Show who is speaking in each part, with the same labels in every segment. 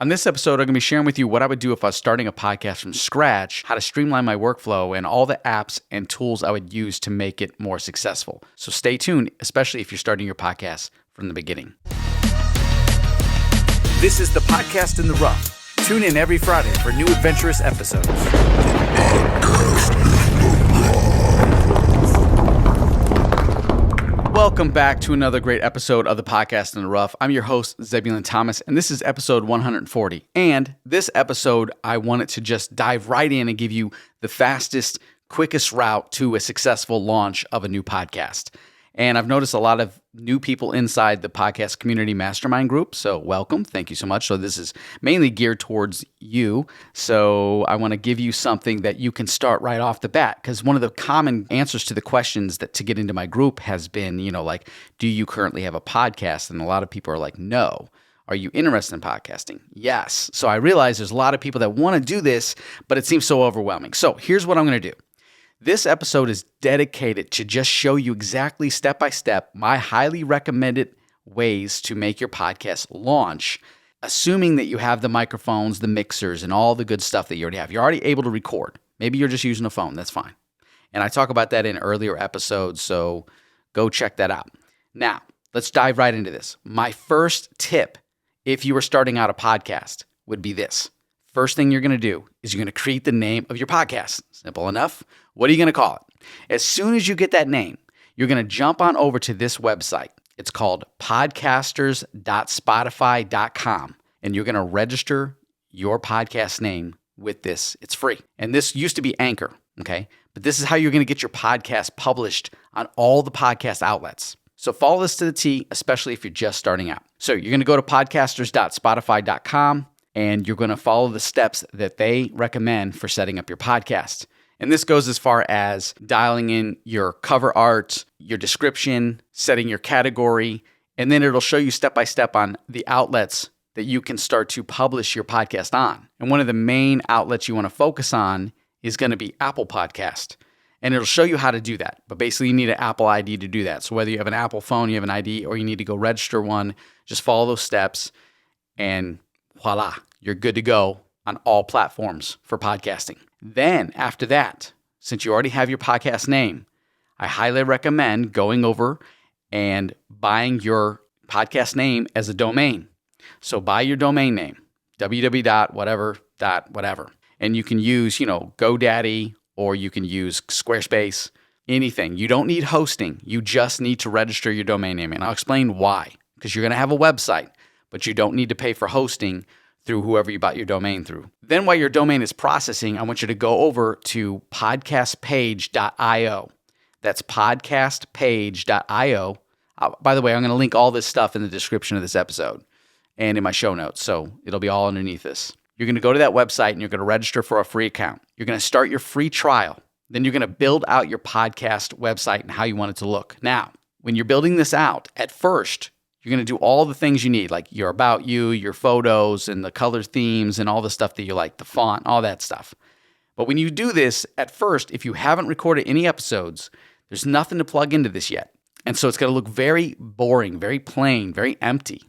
Speaker 1: On this episode, I'm going to be sharing with you what I would do if I was starting a podcast from scratch, how to streamline my workflow, and all the apps and tools I would use to make it more successful. So stay tuned, especially if you're starting your podcast from the beginning. This is the Podcast in the Rough. Tune in every Friday for new adventurous episodes. Welcome back to another great episode of the Podcast in the Rough. I'm your host, Zebulun Thomas, and this is episode 140. And this episode, I wanted to just dive right in and give you the fastest, quickest route to a successful launch of a new podcast. And I've noticed a lot of new people inside the podcast community mastermind group. So welcome. Thank you so much. So this is mainly geared towards you. So I want to give you something that you can start right off the bat. Because one of the common answers to the questions that to get into my group has been, like, do you currently have a podcast? And a lot of people are like, no. Are you interested in podcasting? Yes. So I realize there's a lot of people that want to do this, but it seems so overwhelming. So here's what I'm going to do. This episode is dedicated to just show you exactly step-by-step my highly recommended ways to make your podcast launch, assuming that you have the microphones, the mixers, and all the good stuff that you already have. You're already able to record. Maybe you're just using a phone. That's fine. And I talk about that in earlier episodes, so go check that out. Now, let's dive right into this. My first tip, if you were starting out a podcast, would be this. First thing you're going to do is you're going to create the name of your podcast. Simple enough. What are you going to call it? As soon as you get that name, you're going to jump on over to this website. It's called podcasters.spotify.com, and you're going to register your podcast name with this. It's free. And this used to be Anchor, okay? But this is how you're going to get your podcast published on all the podcast outlets. So follow this to the T, especially if you're just starting out. So you're going to go to podcasters.spotify.com, and you're going to follow the steps that they recommend for setting up your podcast. And this goes as far as dialing in your cover art, your description, setting your category, and then it'll show you step-by-step on the outlets that you can start to publish your podcast on. And one of the main outlets you want to focus on is going to be Apple Podcast. And it'll show you how to do that. But basically, you need an Apple ID to do that. So whether you have an Apple phone, you have an ID, or you need to go register one, just follow those steps, and voila, you're good to go on all platforms for podcasting. Then after that, since you already have your podcast name, I highly recommend going over and buying your podcast name as a domain. So buy your domain name, www.whatever. And you can use, GoDaddy, or you can use Squarespace, anything. You don't need hosting. You just need to register your domain name. And I'll explain why. Because you're going to have a website, but you don't need to pay for hosting through whoever you bought your domain through. Then while your domain is processing, I want you to go over to podcastpage.io. That's podcastpage.io. By the way, I'm going to link all this stuff in the description of this episode and in my show notes, so it'll be all underneath this. You're going to go to that website and you're going to register for a free account. You're going to start your free trial. Then you're going to build out your podcast website and how you want it to look. Now, when you're building this out, at first, you're going to do all the things you need, like your about you, your photos, and the color themes, and all the stuff that you like, the font, all that stuff. But when you do this, at first, if you haven't recorded any episodes, there's nothing to plug into this yet. And so it's going to look very boring, very plain, very empty.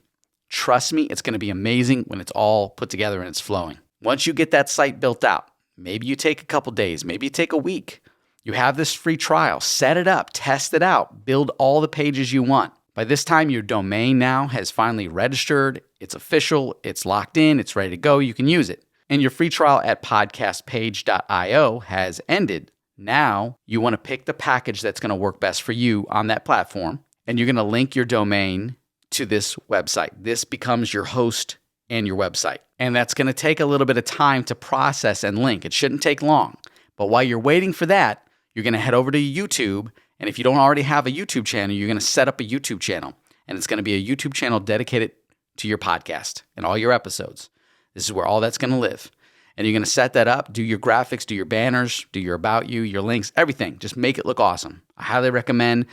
Speaker 1: Trust me, it's going to be amazing when it's all put together and it's flowing. Once you get that site built out, maybe you take a couple days, maybe you take a week. You have this free trial, set it up, test it out, build all the pages you want. By this time, your domain now has finally registered, it's official, it's locked in, it's ready to go, you can use it. And your free trial at podcastpage.io has ended. Now, you want to pick the package that's going to work best for you on that platform, and you're going to link your domain to this website. This becomes your host and your website. And that's going to take a little bit of time to process and link. It shouldn't take long. But while you're waiting for that, you're going to head over to YouTube. And if you don't already have a YouTube channel, you're going to set up a YouTube channel. And it's going to be a YouTube channel dedicated to your podcast and all your episodes. This is where all that's going to live. And you're going to set that up, do your graphics, do your banners, do your about you, your links, everything. Just make it look awesome. I highly recommend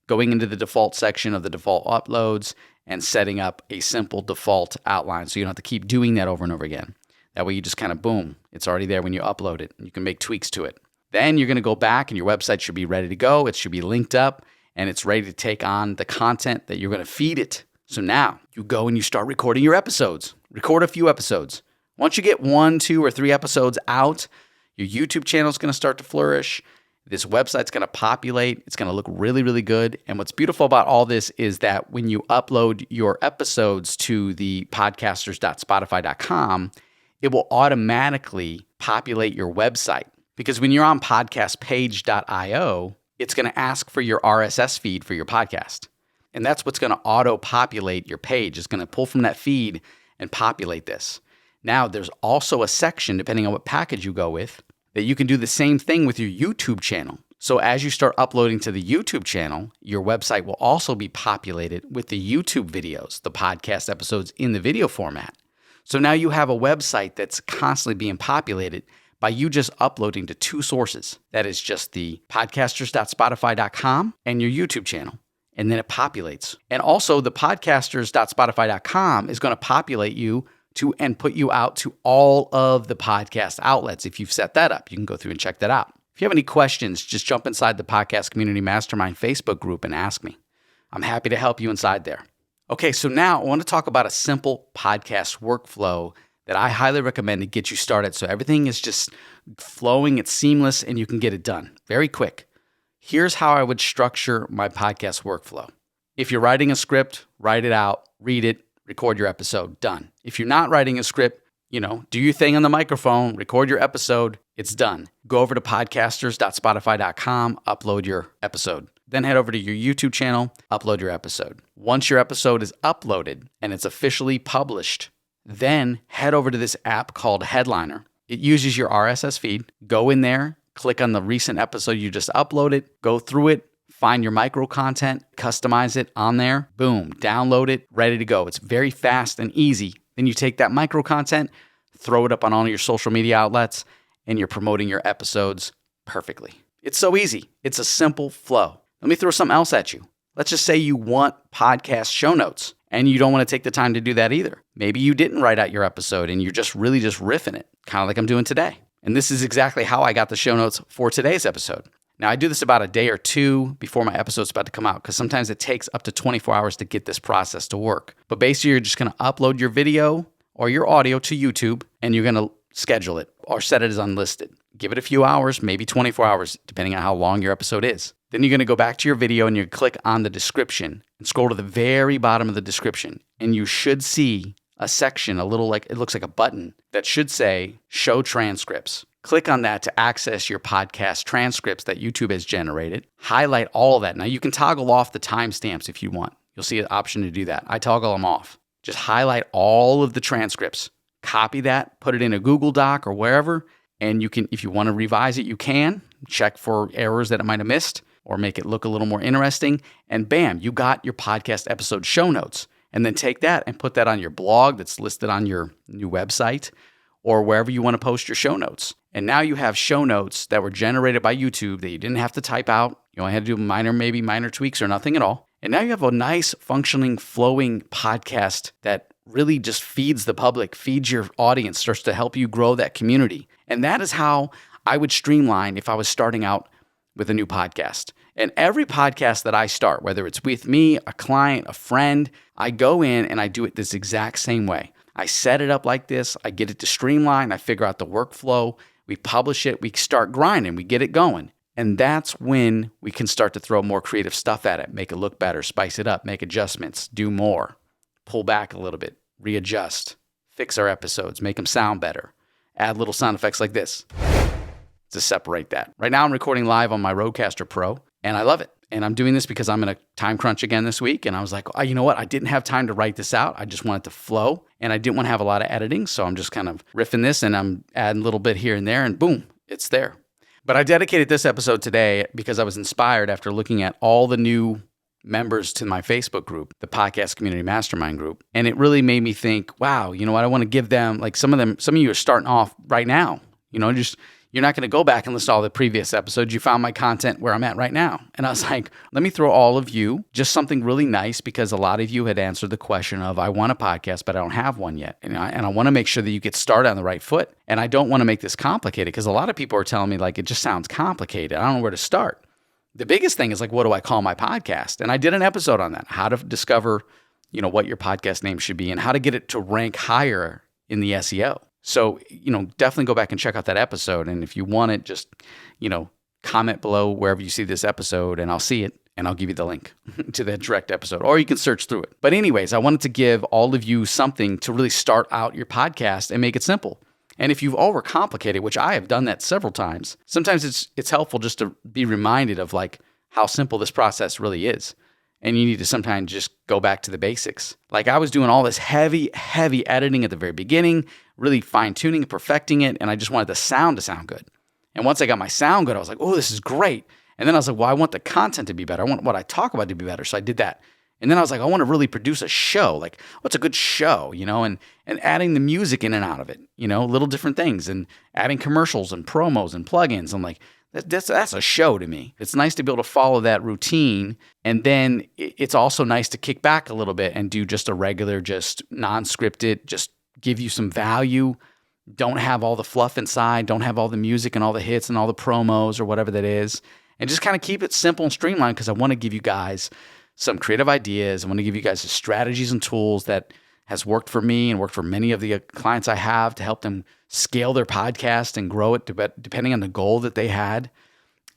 Speaker 1: going into the default section of the default uploads and setting up a simple default outline so you don't have to keep doing that over and over again. That way you just kind of, boom, it's already there when you upload it. You can make tweaks to it. Then you're going to go back and your website should be ready to go. It should be linked up and it's ready to take on the content that you're going to feed it. So now you go and you start recording your episodes. record a few episodes. Once you get 1, 2, or 3 episodes out, your YouTube channel is going to start to flourish. This website's going to populate. It's going to look really, really good. And what's beautiful about all this is that when you upload your episodes to the podcasters.spotify.com, it will automatically populate your website. Because when you're on podcastpage.io, it's going to ask for your RSS feed for your podcast. And that's what's going to auto-populate your page. It's going to pull from that feed and populate this. Now, there's also a section, depending on what package you go with, that you can do the same thing with your YouTube channel. So as you start uploading to the YouTube channel, your website will also be populated with the YouTube videos, the podcast episodes in the video format. So now you have a website that's constantly being populated by you just uploading to 2 sources. That is just the podcasters.spotify.com and your YouTube channel. And then it populates. And also the podcasters.spotify.com is going to populate you to and put you out to all of the podcast outlets. If you've set that up, you can go through and check that out. If you have any questions, just jump inside the Podcast Community Mastermind Facebook group and ask me. I'm happy to help you inside there. Okay, so now I want to talk about a simple podcast workflow that I highly recommend to get you started so everything is just flowing, it's seamless, and you can get it done very quick. Here's how I would structure my podcast workflow. If you're writing a script, write it out, read it, record your episode, done. If you're not writing a script, do your thing on the microphone, record your episode, it's done. Go over to podcasters.spotify.com, upload your episode. Then head over to your YouTube channel, upload your episode. Once your episode is uploaded and it's officially published, then head over to this app called Headliner. It uses your RSS feed. Go in there, click on the recent episode you just uploaded, go through it, find your micro content, customize it on there, boom, download it, ready to go. It's very fast and easy. Then you take that micro content, throw it up on all your social media outlets, and you're promoting your episodes perfectly. It's so easy. It's a simple flow. Let me throw something else at you. Let's just say you want podcast show notes and you don't want to take the time to do that either. Maybe you didn't write out your episode and you're just really riffing it, kind of like I'm doing today. And this is exactly how I got the show notes for today's episode. Now, I do this about a day or 2 before my episode's about to come out because sometimes it takes up to 24 hours to get this process to work. But basically, you're just going to upload your video or your audio to YouTube and you're going to schedule it or set it as unlisted. Give it a few hours, maybe 24 hours, depending on how long your episode is. Then you're going to go back to your video and you click on the description and scroll to the very bottom of the description. And you should see a section, it looks like a button that should say show transcripts. Click on that to access your podcast transcripts that YouTube has generated. Highlight all of that. Now you can toggle off the timestamps if you want. You'll see an option to do that. I toggle them off. Just highlight all of the transcripts. Copy that, put it in a Google Doc or wherever, and you can, if you want to revise it, you can. Check for errors that it might have missed or make it look a little more interesting. And bam, you got your podcast episode show notes. And then take that and put that on your blog that's listed on your new website or wherever you want to post your show notes. And now you have show notes that were generated by YouTube that you didn't have to type out. You only had to do minor tweaks or nothing at all. And now you have a nice, functioning, flowing podcast that really just feeds the public, feeds your audience, starts to help you grow that community. And that is how I would streamline if I was starting out with a new podcast. And every podcast that I start, whether it's with me, a client, a friend, I go in and I do it this exact same way. I set it up like this. I get it to streamline. I figure out the workflow. We publish it. We start grinding. We get it going. And that's when we can start to throw more creative stuff at it, make it look better, spice it up, make adjustments, do more, pull back a little bit, readjust, fix our episodes, make them sound better, add little sound effects like this to separate that. Right now I'm recording live on my Rodecaster Pro and I love it. And I'm doing this because I'm in a time crunch again this week. And I was like, oh, you know what? I didn't have time to write this out. I just wanted to flow and I didn't want to have a lot of editing. So I'm just kind of riffing this and I'm adding a little bit here and there and boom, it's there. But I dedicated this episode today because I was inspired after looking at all the new members to my Facebook group, the Podcast Community Mastermind group. And it really made me think, wow, you know what? I want to give them, like some of you are starting off right now, you're not going to go back and listen to all the previous episodes. You found my content where I'm at right now. And I was like, let me throw all of you just something really nice because a lot of you had answered the question of, I want a podcast, but I don't have one yet. And I want to make sure that you get started on the right foot. And I don't want to make this complicated because a lot of people are telling me like, it just sounds complicated. I don't know where to start. The biggest thing is like, what do I call my podcast? And I did an episode on that, how to discover what your podcast name should be and how to get it to rank higher in the SEO. So, definitely go back and check out that episode. And if you want it, just, comment below wherever you see this episode and I'll see it and I'll give you the link to that direct episode, or you can search through it. But anyways, I wanted to give all of you something to really start out your podcast and make it simple. And if you've overcomplicated, which I have done that several times, sometimes it's helpful just to be reminded of like how simple this process really is. And you need to sometimes just go back to the basics. Like I was doing all this heavy editing at the very beginning, really fine tuning and perfecting it. And I just wanted the sound to sound good. And once I got my sound good, I was like, oh, this is great. And then I was like, well, I want the content to be better. I want what I talk about to be better. So I did that. And then I was like, I want to really produce a show. Like, what's a good show, and adding the music in and out of it, little different things, and adding commercials and promos and plugins. I'm like, that's a show to me. It's nice to be able to follow that routine. And then it's also nice to kick back a little bit and do just a regular, just non-scripted, just give you some value. Don't have all the fluff inside. Don't have all the music and all the hits and all the promos or whatever that is. And just kind of keep it simple and streamlined because I want to give you guys some creative ideas. I want to give you guys the strategies and tools that has worked for me and worked for many of the clients I have to help them scale their podcast and grow it depending on the goal that they had.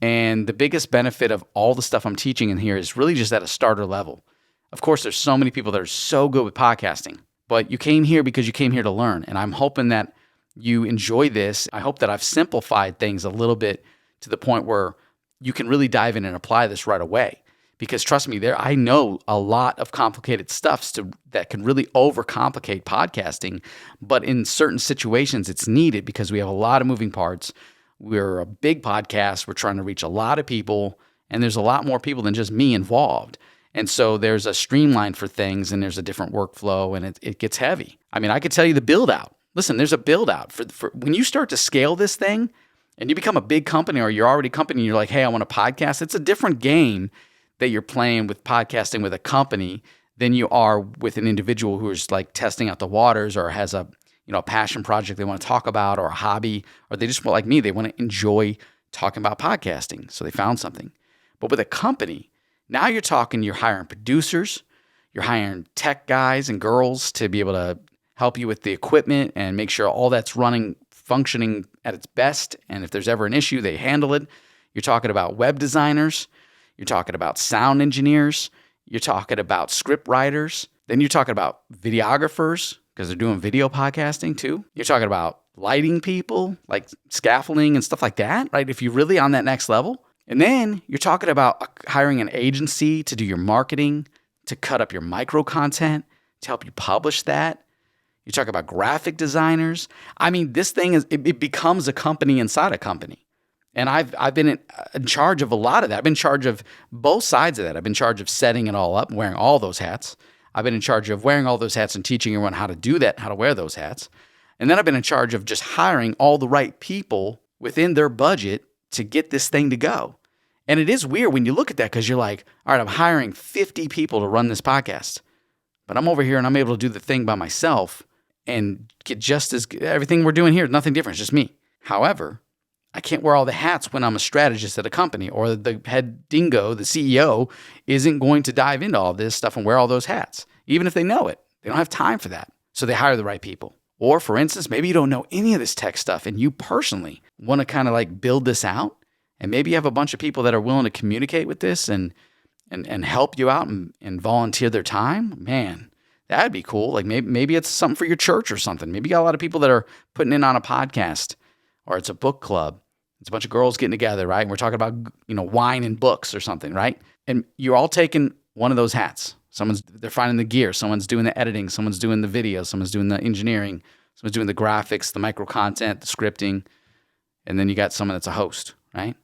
Speaker 1: And the biggest benefit of all the stuff I'm teaching in here is really just at a starter level. Of course, there's so many people that are so good with podcasting, but you came here because you came here to learn. And I'm hoping that you enjoy this. I hope that I've simplified things a little bit to the point where you can really dive in and apply this right away. Because trust me, I know a lot of complicated stuff that can really overcomplicate podcasting, but in certain situations it's needed because we have a lot of moving parts. We're a big podcast. We're trying to reach a lot of people, and there's a lot more people than just me involved. And so there's a streamline for things, and there's a different workflow, and it gets heavy. I mean, I could tell you the build out. Listen, there's a build out for when you start to scale this thing and you become a big company, or you're already a company and you're like, hey, I want a podcast. It's a different game that you're playing with podcasting with a company than you are with an individual who's like testing out the waters or has a passion project they want to talk about, or a hobby, or they just, like me, they want to enjoy talking about podcasting. So they found something. But with a company, now you're hiring producers, you're hiring tech guys and girls to be able to help you with the equipment and make sure all that's functioning at its best. And if there's ever an issue, they handle it. You're talking about web designers. You're talking about sound engineers. You're talking about script writers. Then you're talking about videographers because they're doing video podcasting too. You're talking about lighting people, like scaffolding and stuff like that, right? If you're really on that next level. And then you're talking about hiring an agency to do your marketing, to cut up your micro content, to help you publish that. You talk about graphic designers. I mean, this thing it becomes a company inside a company. And I've been in charge of a lot of that. I've been in charge of both sides of that. I've been in charge of setting it all up, wearing all those hats. I've been in charge of wearing all those hats and teaching everyone how to do that, how to wear those hats. And then I've been in charge of just hiring all the right people within their budget to get this thing to go. And it is weird when you look at that because you're like, all right, I'm hiring 50 people to run this podcast. But I'm over here and I'm able to do the thing by myself and get just as good. Everything we're doing here is nothing different. It's just me. However, I can't wear all the hats when I'm a strategist at a company, or the head dingo, the CEO, isn't going to dive into all this stuff and wear all those hats, even if they know it. They don't have time for that. So they hire the right people. Or for instance, maybe you don't know any of this tech stuff and you personally want to kind of like build this out. And maybe you have a bunch of people that are willing to communicate with this and help you out and volunteer their time. Man, that'd be cool. Like maybe it's something for your church or something. Maybe you got a lot of people that are putting in on a podcast, or it's a book club. It's a bunch of girls getting together, right? And we're talking about, wine and books or something, right? And you're all taking one of those hats. They're finding the gear. Someone's doing the editing. Someone's doing the video. Someone's doing the engineering. Someone's doing the graphics, the micro content, the scripting. And then you got someone that's a host, right?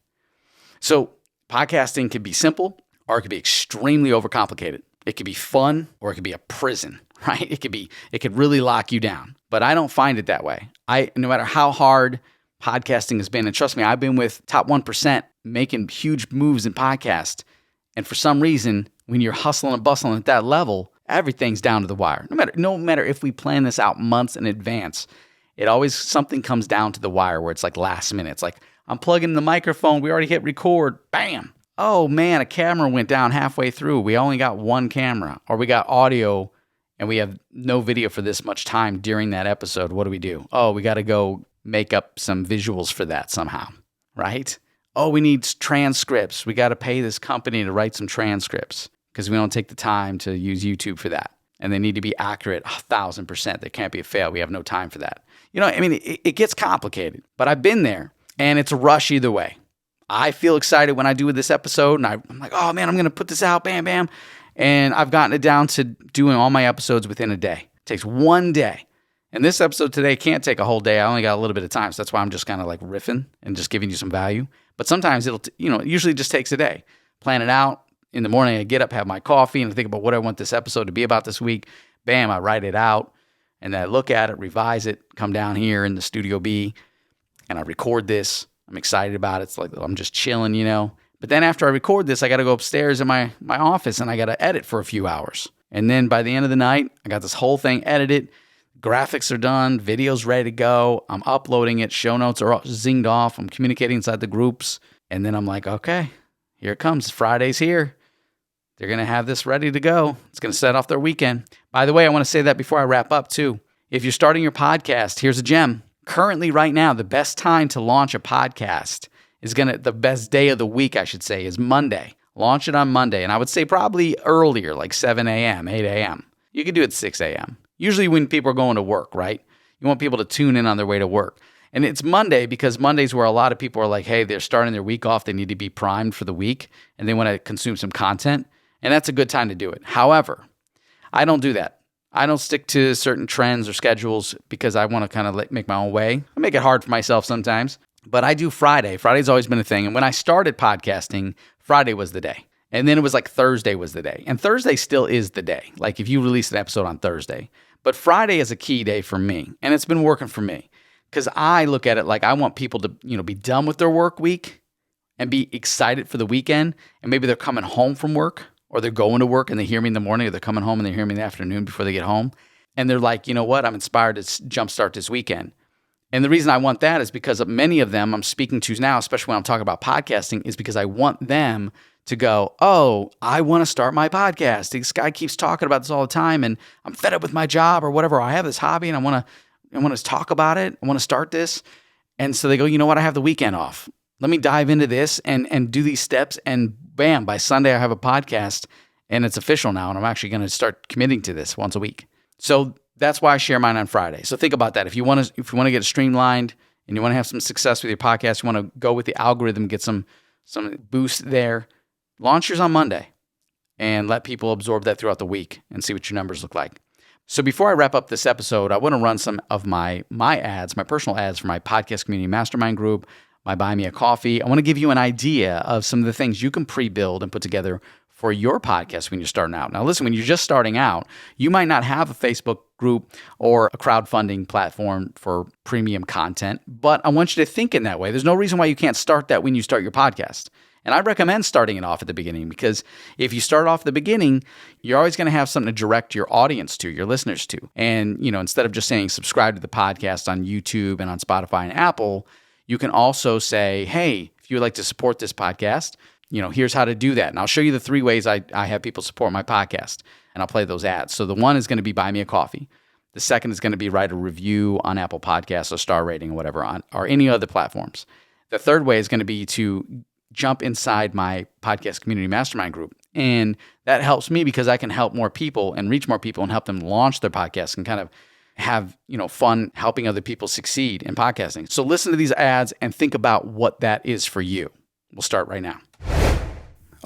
Speaker 1: So podcasting could be simple, or it could be extremely overcomplicated. It could be fun, or it could be a prison, right? It could really lock you down. But I don't find it that way. No matter how hard podcasting has been, and trust me, I've been with top 1% making huge moves in podcast. And for some reason, when you're hustling and bustling at that level, everything's down to the wire. No matter if we plan this out months in advance, something comes down to the wire where it's like last minute. It's like, I'm plugging in the microphone. We already hit record. Bam. Oh man, a camera went down halfway through. We only got one camera, or we got audio and we have no video for this much time during that episode, what do? Oh, we got to go make up some visuals for that somehow, right? Oh, we need transcripts. We got to pay this company to write some transcripts because we don't take the time to use YouTube for that. And they need to be accurate 1,000%. There can't be a fail. We have no time for that. It gets complicated, but I've been there, and it's a rush either way. I feel excited when I do this episode, and I'm like, oh man, I'm going to put this out, bam, bam. And I've gotten it down to doing all my episodes within a day. It takes one day. And this episode today can't take a whole day. I only got a little bit of time. So that's why I'm just kind of like riffing and just giving you some value. But sometimes it usually just takes a day. Plan it out. In the morning, I get up, have my coffee, and I think about what I want this episode to be about this week. Bam, I write it out. And then I look at it, revise it, come down here in the Studio B, and I record this. I'm excited about it. It's like I'm just chilling, But then after I record this, I got to go upstairs in my office and I got to edit for a few hours. And then by the end of the night, I got this whole thing edited. Graphics are done. Video's ready to go. I'm uploading it. Show notes are zinged off. I'm communicating inside the groups. And then I'm like, okay, here it comes. Friday's here. They're going to have this ready to go. It's going to set off their weekend. By the way, I want to say that before I wrap up too. If you're starting your podcast, here's a gem. Currently, right now, the best time to launch a podcast the best day of the week, I should say, is Monday. Launch it on Monday. And I would say probably earlier, like 7 a.m., 8 a.m. You could do it 6 a.m. Usually when people are going to work, right? You want people to tune in on their way to work. And it's Monday because Monday's where a lot of people are like, hey, they're starting their week off. They need to be primed for the week and they want to consume some content. And that's a good time to do it. However, I don't do that. I don't stick to certain trends or schedules because I want to kind of make my own way. I make it hard for myself sometimes. But I do Friday. Friday's always been a thing. And when I started podcasting, Friday was the day. And then it was like Thursday was the day. And Thursday still is the day. Like if you release an episode on Thursday. But Friday is a key day for me. And it's been working for me. Because I look at it like I want people to, be done with their work week and be excited for the weekend. And maybe they're coming home from work or they're going to work and they hear me in the morning or they're coming home and they hear me in the afternoon before they get home. And they're like, you know what? I'm inspired to jumpstart this weekend. And the reason I want that is because of many of them I'm speaking to now, especially when I'm talking about podcasting, is because I want them to go, oh, I want to start my podcast. This guy keeps talking about this all the time and I'm fed up with my job or whatever. I have this hobby and I want to talk about it. I want to start this. And so they go, you know what? I have the weekend off. Let me dive into this and do these steps. And bam, by Sunday, I have a podcast and it's official now. And I'm actually going to start committing to this once a week. So that's why I share mine on Friday. So think about that. If you want to get it streamlined and you want to have some success with your podcast, you want to go with the algorithm, get some boost there, launch yours on Monday and let people absorb that throughout the week and see what your numbers look like. So before I wrap up this episode, I want to run some of my ads, my personal ads for my podcast community mastermind group, my Buy Me a Coffee. I want to give you an idea of some of the things you can pre-build and put together for your podcast when you're starting out. Now, listen, when you're just starting out, you might not have a Facebook group or a crowdfunding platform for premium content, but I want you to think in that way. There's no reason why you can't start that when you start your podcast. And I recommend starting it off at the beginning because if you start off at the beginning, you're always going to have something to direct your audience to, your listeners to. And, instead of just saying subscribe to the podcast on YouTube and on Spotify and Apple, you can also say, hey, if you would like to support this podcast, here's how to do that. And I'll show you the 3 ways I have people support my podcast, and I'll play those ads. So the one is going to be Buy Me a Coffee. The second is going to be write a review on Apple Podcasts or star rating or whatever or any other platforms. The third way is going to be to jump inside my podcast community mastermind group. And that helps me because I can help more people and reach more people and help them launch their podcasts and kind of have, fun helping other people succeed in podcasting. So listen to these ads and think about what that is for you. We'll start right now.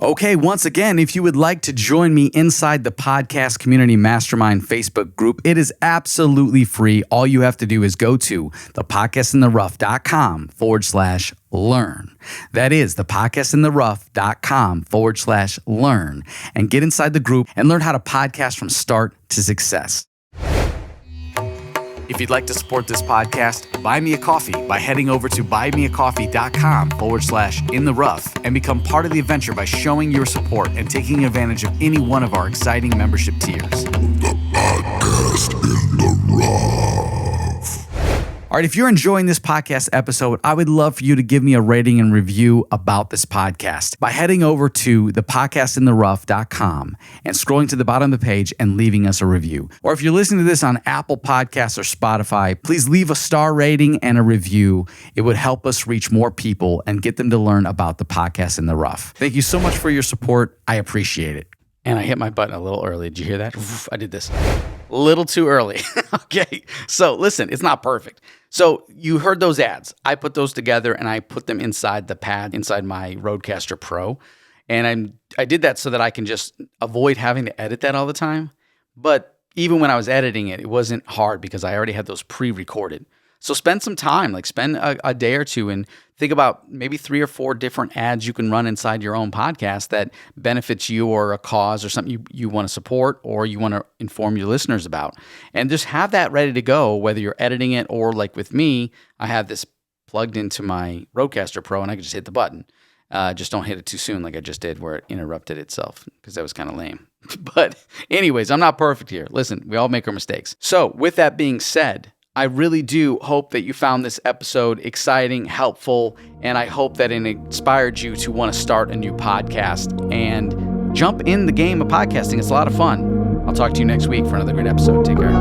Speaker 1: Okay, once again, if you would like to join me inside the Podcast Community Mastermind Facebook group, it is absolutely free. All you have to do is go to thepodcastintherough.com/learn. That is thepodcastintherough.com/learn and get inside the group and learn how to podcast from start to success. If you'd like to support this podcast, buy me a coffee by heading over to buymeacoffee.com/intherough and become part of the adventure by showing your support and taking advantage of any one of our exciting membership tiers. The Podcast in the Rough. All right, if you're enjoying this podcast episode, I would love for you to give me a rating and review about this podcast by heading over to thepodcastintherough.com and scrolling to the bottom of the page and leaving us a review. Or if you're listening to this on Apple Podcasts or Spotify, please leave a star rating and a review. It would help us reach more people and get them to learn about the Podcast in the Rough. Thank you so much for your support. I appreciate it. And I hit my button a little early. Did you hear that? I did this a little too early. Okay. So listen, it's not perfect. So you heard those ads. I put those together and I put them inside the pad, inside my Rodecaster Pro. And I did that so that I can just avoid having to edit that all the time. But even when I was editing it, it wasn't hard because I already had those pre-recorded. So spend some time, spend a day or two and think about maybe 3 or 4 different ads you can run inside your own podcast that benefits you or a cause or something you want to support or you want to inform your listeners about. And just have that ready to go, whether you're editing it or like with me, I have this plugged into my Rodecaster Pro and I can just hit the button. Just don't hit it too soon like I just did where it interrupted itself because that was kind of lame. But anyways, I'm not perfect here. Listen, we all make our mistakes. So with that being said, I really do hope that you found this episode exciting, helpful, and I hope that it inspired you to want to start a new podcast and jump in the game of podcasting. It's a lot of fun. I'll talk to you next week for another great episode. Take care.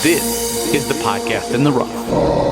Speaker 1: This is the Podcast in the Rough.